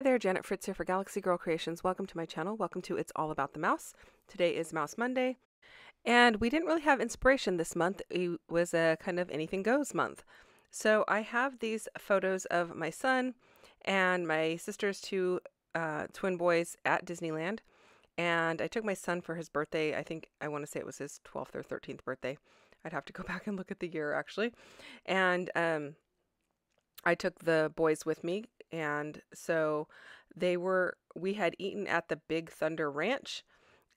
Hi there, Janet Fritz here for Galaxy Girl Creations. Welcome to my channel. Welcome to It's All About the Mouse. Today is Mouse Monday, and we didn't really have inspiration this month. It was a kind of anything goes month. So I have these photos of my son and my sister's two twin boys at Disneyland. And I took my son for his birthday. I want to say it was his 12th or 13th birthday. I'd have to go back and look at the year actually. And I took the boys with me, and so we had eaten at the Big Thunder Ranch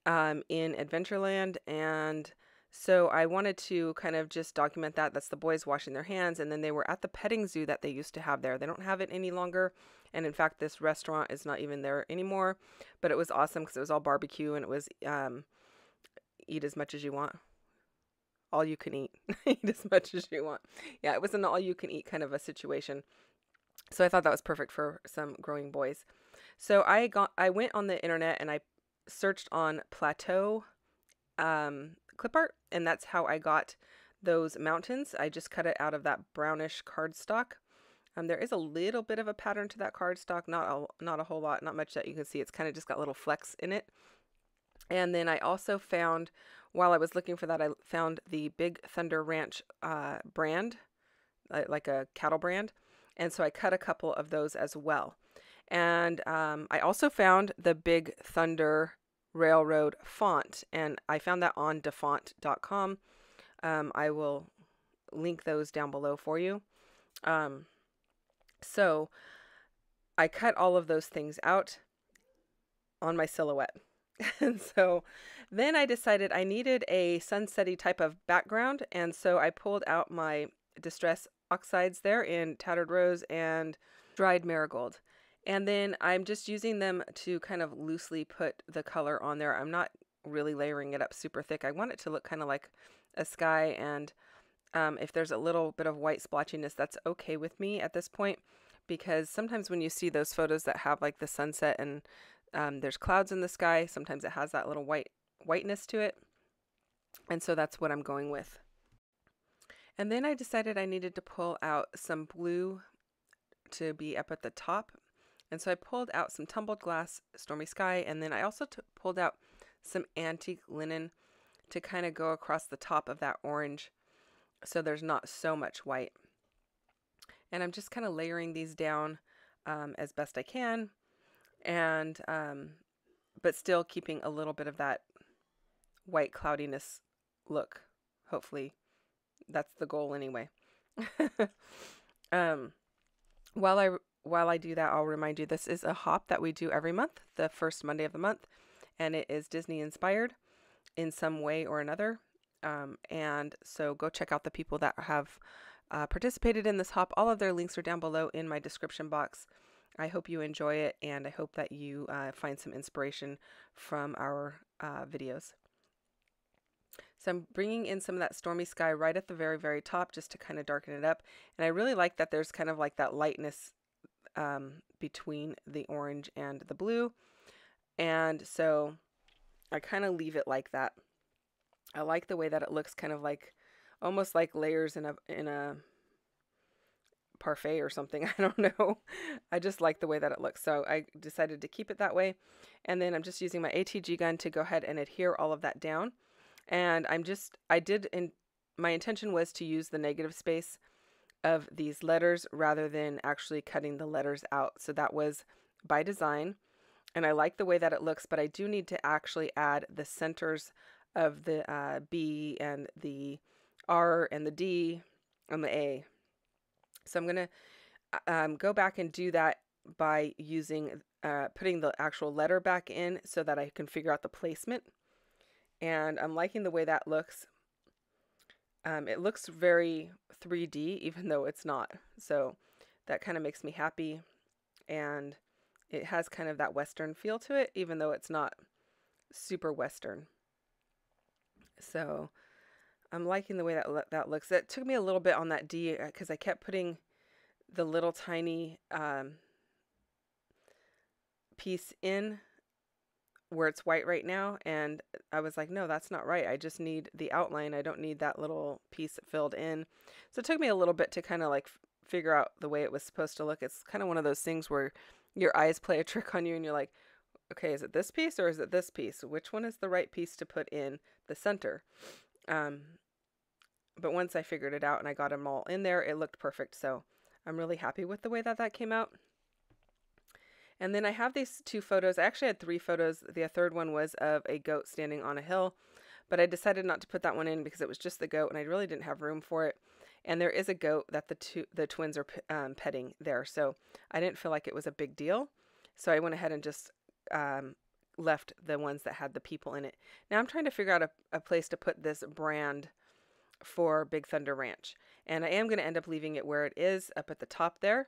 in Adventureland, and so I wanted to kind of just document that. That's the boys washing their hands, and then they were at the petting zoo that they used to have there. They don't have it any longer, and in fact, this restaurant is not even there anymore, but it was awesome because it was all barbecue, and it was eat as much as you want. All you can eat. Eat as much as you want. Yeah, it was an all you can eat kind of a situation. So I thought that was perfect for some growing boys. So I went on the internet and I searched on plateau clip art, and that's how I got those mountains. I just cut it out of that brownish cardstock. There is a little bit of a pattern to that cardstock, not a whole lot, not much that you can see. It's kind of just got little flecks in it. And then I also found, while I was looking for that, I found the Big Thunder Ranch brand, like a cattle brand. And so I cut a couple of those as well. And I also found the Big Thunder Railroad font, and I found that on dafont.com. I will link those down below for you. So I cut all of those things out on my silhouette. And so then I decided I needed a sunsetty type of background, and so I pulled out my Distress Oxides there in Tattered Rose and Dried Marigold. And then I'm just using them to kind of loosely put the color on there. I'm not really layering it up super thick. I want it to look kind of like a sky, and if there's a little bit of white splotchiness, that's okay with me at this point, because sometimes when you see those photos that have like the sunset and there's clouds in the sky, sometimes it has that little whiteness to it. And so that's what I'm going with. And then I decided I needed to pull out some blue to be up at the top. And so I pulled out some Tumbled Glass, Stormy Sky, and then I also pulled out some antique linen to kind of go across the top of that orange so there's not so much white. And I'm just kind of layering these down as best I can, and but still keeping a little bit of that white cloudiness look. Hopefully that's the goal anyway. While I do that, I'll remind you this is a hop that we do every month, the first Monday of the month, and it is Disney inspired in some way or another. And so go check out the people that have participated in this hop. All of their links are down below in my description box. I hope you enjoy it, and I hope that you find some inspiration from our videos. So I'm bringing in some of that Stormy Sky right at the very, very top just to kind of darken it up. And I really like that there's kind of like that lightness between the orange and the blue. And so I kind of leave it like that. I like the way that it looks, kind of like almost like layers in a parfait or something. I don't know. I just like the way that it looks. So I decided to keep it that way. And then I'm just using my ATG gun to go ahead and adhere all of that down. And my intention was to use the negative space of these letters rather than actually cutting the letters out. So that was by design. And I like the way that it looks, but I do need to actually add the centers of the B and the R and the D and the A. So I'm going to go back and do that by using putting the actual letter back in so that I can figure out the placement. And I'm liking the way that looks. It looks very 3D, even though it's not. So that kind of makes me happy. And it has kind of that Western feel to it, even though it's not super Western. So I'm liking the way that looks. It took me a little bit on that D because I kept putting the little tiny piece in where it's white right now, and I was like, no, that's not right. I just need the outline. I don't need that little piece filled in. So it took me a little bit to kind of like figure out the way it was supposed to look. It's kind of one of those things where your eyes play a trick on you and you're like, okay, is it this piece or is it this piece? Which one is the right piece to put in the center? But once I figured it out and I got them all in there, it looked perfect. So I'm really happy with the way that that came out. And then I have these 2 photos. I actually had 3 photos. The third one was of a goat standing on a hill, but I decided not to put that one in because it was just the goat and I really didn't have room for it. And there is a goat that the twins are petting there. So I didn't feel like it was a big deal. So I went ahead and just left the ones that had the people in it. Now I'm trying to figure out a place to put this brand for Big Thunder Ranch. And I am going to end up leaving it where it is, up at the top there.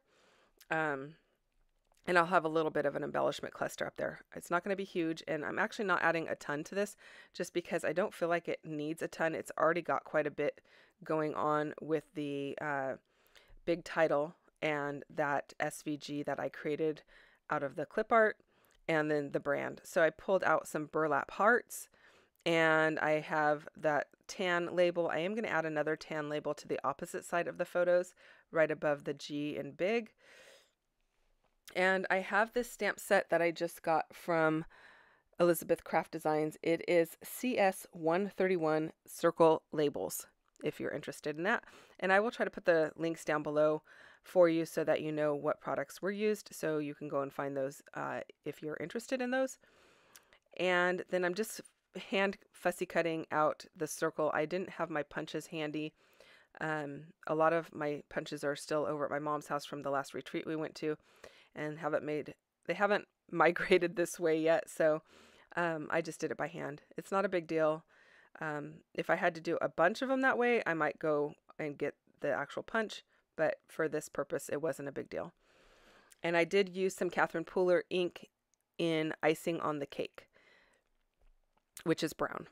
And I'll have a little bit of an embellishment cluster up there. It's not going to be huge, and I'm actually not adding a ton to this just because I don't feel like it needs a ton. It's already got quite a bit going on with the big title and that SVG that I created out of the clip art and then the brand. So I pulled out some burlap hearts, and I have that tan label. I am going to add another tan label to the opposite side of the photos, right above the G in big. And I have this stamp set that I just got from Elizabeth Craft Designs. It is CS131 circle labels, if you're interested in that. And I will try to put the links down below for you so that you know what products were used, so you can go and find those if you're interested in those. And then I'm just hand fussy cutting out the circle. I didn't have my punches handy. A lot of my punches are still over at my mom's house from the last retreat we went to, and they haven't migrated this way yet, so I just did it by hand. It's not a big deal. If I had to do a bunch of them that way, I might go and get the actual punch, but for this purpose, it wasn't a big deal. And I did use some Catherine Pooler ink in Icing on the Cake, which is brown.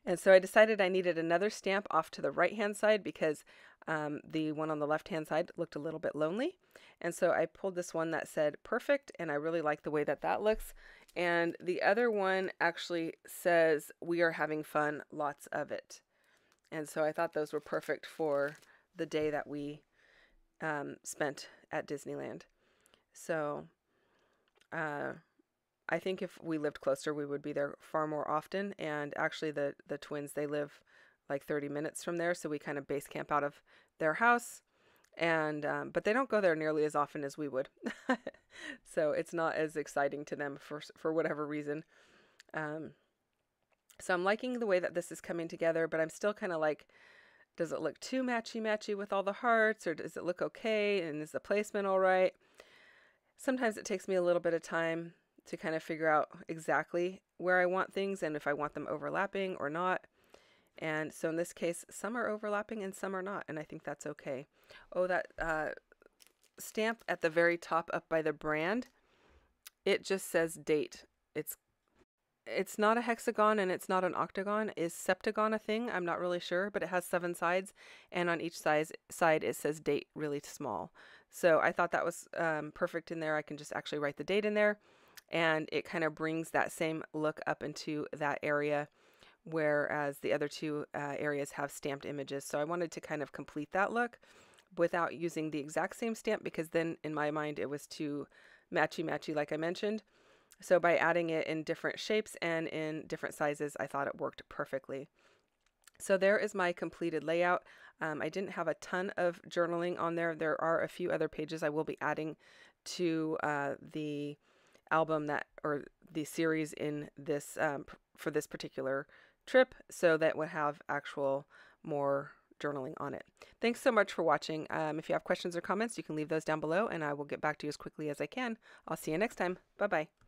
And so I decided I needed another stamp off to the right-hand side because the one on the left-hand side looked a little bit lonely. And so I pulled this one that said perfect, and I really like the way that that looks. And the other one actually says, we are having fun, lots of it. And so I thought those were perfect for the day that we spent at Disneyland. So I think if we lived closer, we would be there far more often. And actually the twins, they live like 30 minutes from there. So we kind of base camp out of their house. And but they don't go there nearly as often as we would. So it's not as exciting to them for whatever reason. So I'm liking the way that this is coming together, but I'm still kind of like, does it look too matchy-matchy with all the hearts, or does it look okay? And is the placement all right? Sometimes it takes me a little bit of time to kind of figure out exactly where I want things and if I want them overlapping or not. And so in this case, some are overlapping and some are not, and I think that's okay. Oh, that stamp at the very top up by the brand, it just says date. It's not a hexagon and it's not an octagon. Is septagon a thing? I'm not really sure, but it has 7 sides, and on each side it says date really small. So I thought that was perfect in there. I can just actually write the date in there, and it kind of brings that same look up into that area, whereas the other 2 areas have stamped images. So I wanted to kind of complete that look without using the exact same stamp, because then in my mind it was too matchy-matchy like I mentioned. So by adding it in different shapes and in different sizes, I thought it worked perfectly. So there is my completed layout. I didn't have a ton of journaling on there. There are a few other pages I will be adding to the album or the series in this for this particular trip, so that would have actual more journaling on it. Thanks so much for watching. If you have questions or comments, you can leave those down below and I will get back to you as quickly as I can. I'll see you next time. Bye-bye.